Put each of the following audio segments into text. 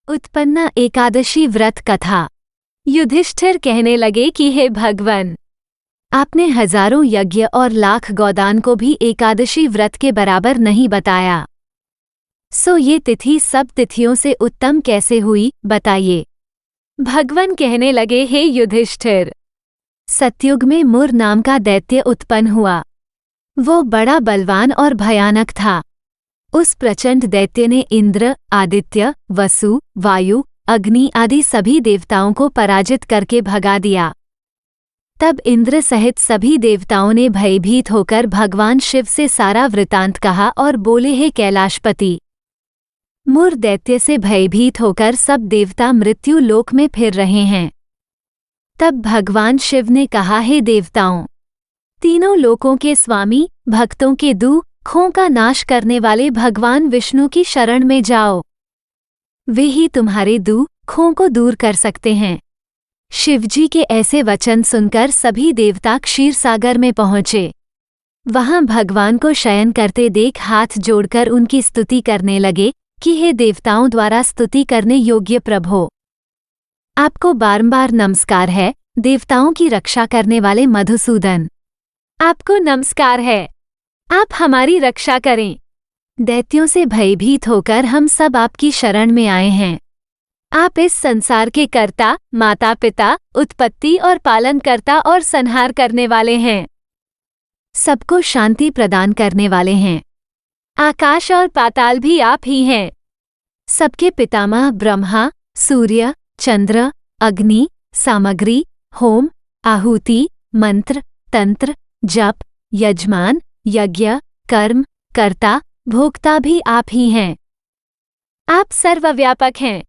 उत्पन्ना एकादशी व्रत कथा। युधिष्ठिर कहने लगे कि हे भगवान, आपने हजारों यज्ञ और लाख गोदान को भी एकादशी व्रत के बराबर नहीं बताया, सो ये तिथि सब तिथियों से उत्तम कैसे हुई, बताइए। भगवान कहने लगे, हे युधिष्ठिर, सतयुग में मुर नाम का दैत्य उत्पन्न हुआ। वो बड़ा बलवान और भयानक था। उस प्रचंड दैत्य ने इंद्र, आदित्य, वसु, वायु, अग्नि आदि सभी देवताओं को पराजित करके भगा दिया। तब इंद्र सहित सभी देवताओं ने भयभीत होकर भगवान शिव से सारा वृतांत कहा और बोले, हे कैलाशपति, मुर दैत्य से भयभीत होकर सब देवता मृत्यु लोक में फिर रहे हैं। तब भगवान शिव ने कहा, हे देवताओं, तीनों लोकों के स्वामी, भक्तों के दुखों का नाश करने वाले भगवान विष्णु की शरण में जाओ, वे ही तुम्हारे दुखों को दूर कर सकते हैं। शिवजी के ऐसे वचन सुनकर सभी देवता क्षीरसागर में पहुंचे। वहां भगवान को शयन करते देख हाथ जोड़कर उनकी स्तुति करने लगे कि हे देवताओं द्वारा स्तुति करने योग्य प्रभो, आपको बारंबार नमस्कार है। देवताओं की रक्षा करने वाले मधुसूदन, आपको नमस्कार है, आप हमारी रक्षा करें। दैत्यों से भयभीत होकर हम सब आपकी शरण में आए हैं। आप इस संसार के कर्ता, माता पिता, उत्पत्ति और पालन करता और संहार करने वाले हैं। सबको शांति प्रदान करने वाले हैं। आकाश और पाताल भी आप ही हैं। सबके पितामह ब्रह्मा, सूर्य, चंद्र, अग्नि, सामग्री, होम, आहुति, मंत्र, तंत्र, जप, यजमान, यज्ञ, कर्म, कर्ता, भोक्ता भी आप ही हैं। आप सर्वव्यापक हैं।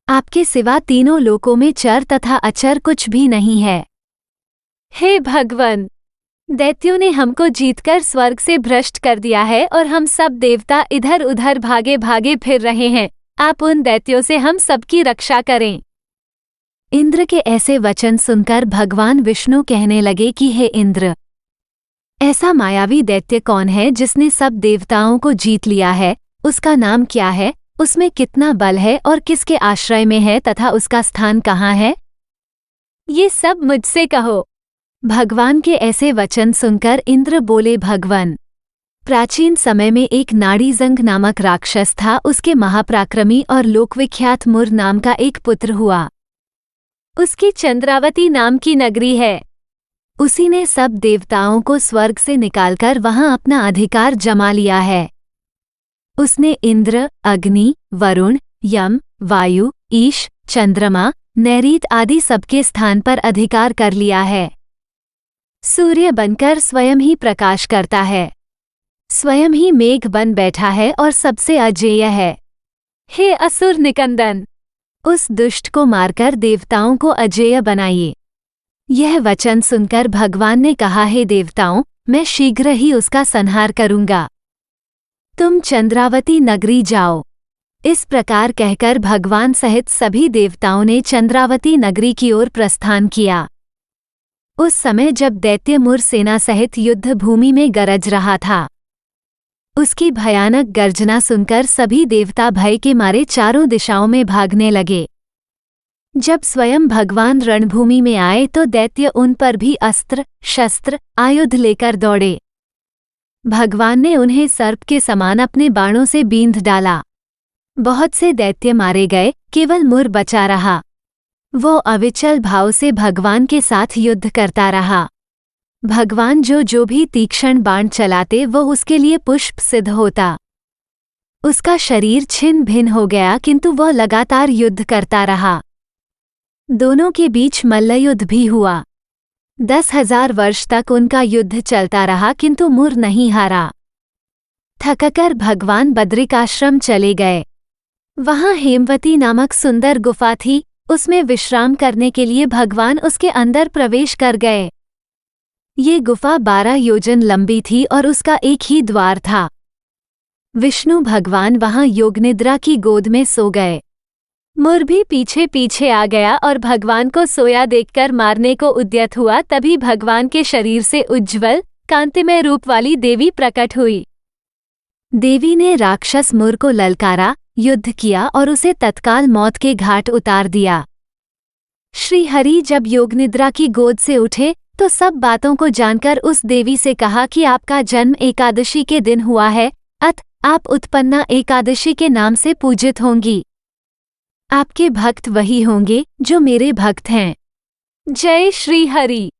आपके सिवा तीनों लोकों में चर तथा अचर कुछ भी नहीं है। हे भगवान, दैत्यों ने हमको जीतकर स्वर्ग से भ्रष्ट कर दिया है और हम सब देवता इधर उधर भागे भागे फिर रहे हैं। आप उन दैत्यों से हम सबकी रक्षा करें। इंद्र के ऐसे वचन सुनकर भगवान विष्णु कहने लगे कि हे इंद्र, ऐसा मायावी दैत्य कौन है जिसने सब देवताओं को जीत लिया है? उसका नाम क्या है? उसमें कितना बल है और किसके आश्रय में है तथा उसका स्थान कहाँ है? ये सब मुझसे कहो। भगवान के ऐसे वचन सुनकर इंद्र बोले, भगवान, प्राचीन समय में एक नाड़ीजंग नामक राक्षस था। उसके महापराक्रमी और लोकविख्यात मुर नाम का एक पुत्र हुआ। उसकी चंद्रावती नाम की नगरी है। उसी ने सब देवताओं को स्वर्ग से निकालकर वहां अपना अधिकार जमा लिया है। उसने इंद्र, अग्नि, वरुण, यम, वायु, ईश, चंद्रमा, नैऋत आदि सबके स्थान पर अधिकार कर लिया है। सूर्य बनकर स्वयं ही प्रकाश करता है, स्वयं ही मेघ बन बैठा है और सबसे अजेय है। हे असुर निकंदन, उस दुष्ट को मारकर देवताओं को अजेय बनाइए। यह वचन सुनकर भगवान ने कहा, हे देवताओं, मैं शीघ्र ही उसका संहार करूंगा। तुम चंद्रावती नगरी जाओ। इस प्रकार कहकर भगवान सहित सभी देवताओं ने चंद्रावती नगरी की ओर प्रस्थान किया। उस समय जब दैत्य मुर सेना सहित युद्ध भूमि में गरज रहा था, उसकी भयानक गर्जना सुनकर सभी देवता भय के मारे चारों दिशाओं में भागने लगे। जब स्वयं भगवान रणभूमि में आए तो दैत्य उन पर भी अस्त्र, शस्त्र, आयुध लेकर दौड़े। भगवान ने उन्हें सर्प के समान अपने बाणों से बींध डाला। बहुत से दैत्य मारे गए, केवल मुर बचा रहा। वो अविचल भाव से भगवान के साथ युद्ध करता रहा। भगवान जो भी तीक्ष्ण बाण चलाते वो उसके लिए पुष्प सिद्ध होता। उसका शरीर छिन्न भिन्न हो गया, किंतु वह लगातार युद्ध करता रहा। दोनों के बीच मल्लयुद्ध भी हुआ। 10,000 वर्ष तक उनका युद्ध चलता रहा, किंतु मुर नहीं हारा। थककर भगवान बद्रिकाश्रम चले गए। वहां हेमवती नामक सुंदर गुफा थी। उसमें विश्राम करने के लिए भगवान उसके अंदर प्रवेश कर गए। ये गुफा 12 योजन लंबी थी और उसका एक ही द्वार था। विष्णु भगवान वहां योगनिद्रा की गोद में सो गए। मुर भी पीछे पीछे आ गया और भगवान को सोया देखकर मारने को उद्यत हुआ। तभी भगवान के शरीर से उज्ज्वल कांतिमय रूप वाली देवी प्रकट हुई। देवी ने राक्षस मुर को ललकारा, युद्ध किया और उसे तत्काल मौत के घाट उतार दिया। श्री हरि जब योग निद्रा की गोद से उठे तो सब बातों को जानकर उस देवी से कहा कि आपका जन्म एकादशी के दिन हुआ है, अतः आप उत्पन्ना एकादशी के नाम से पूजित होंगी। आपके भक्त वही होंगे जो मेरे भक्त हैं। जय श्री हरि।